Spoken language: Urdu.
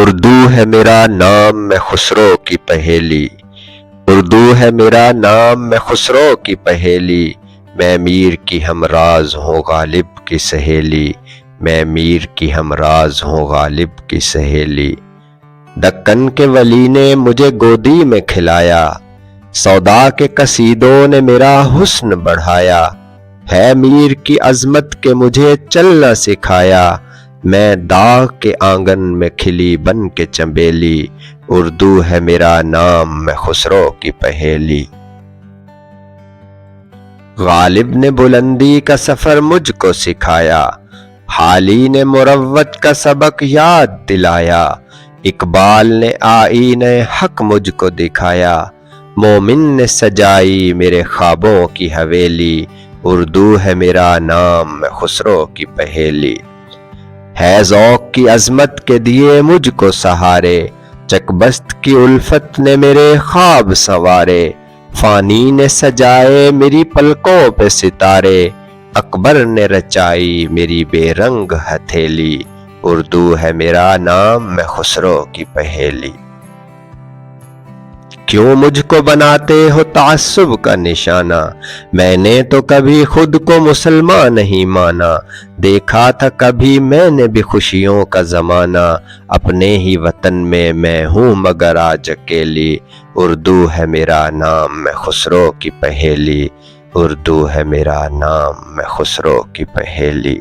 اردو ہے میرا نام میں خسرو کی پہیلی، اردو ہے میرا نام میں خسرو کی پہیلی، میں میر کی ہمراز ہوں غالب کی سہیلی، میں میر کی ہمراز ہوں غالب کی سہیلی۔ دکن کے ولی نے مجھے گودی میں کھلایا، سودا کے قصیدوں نے میرا حسن بڑھایا، ہے میر کی عظمت کے مجھے چلنا سکھایا، میں داغ کے آنگن میں کھلی بن کے چنبیلی، اردو ہے میرا نام میں خسرو کی پہیلی۔ غالب نے بلندی کا سفر مجھ کو سکھایا، حالی نے مروت کا سبق یاد دلایا، اقبال نے آئینہ حق مجھ کو دکھایا، مومن نے سجائی میرے خوابوں کی حویلی، اردو ہے میرا نام میں خسرو کی پہیلی۔ ہے ذوق کی عظمت کے دیے مجھ کو سہارے، چکبست کی الفت نے میرے خواب سنوارے، فانی نے سجائے میری پلکوں پہ ستارے، اکبر نے رچائی میری بے رنگ ہتھیلی، اردو ہے میرا نام میں خسرو کی پہیلی۔ کیوں مجھ کو بناتے ہو تعصب کا نشانہ، میں نے تو کبھی خود کو مسلمان نہیں مانا، دیکھا تھا کبھی میں نے بھی خوشیوں کا زمانہ، اپنے ہی وطن میں ہوں مگر آج اکیلی، اردو ہے میرا نام میں خسرو کی پہیلی، اردو ہے میرا نام میں خسرو کی پہیلی۔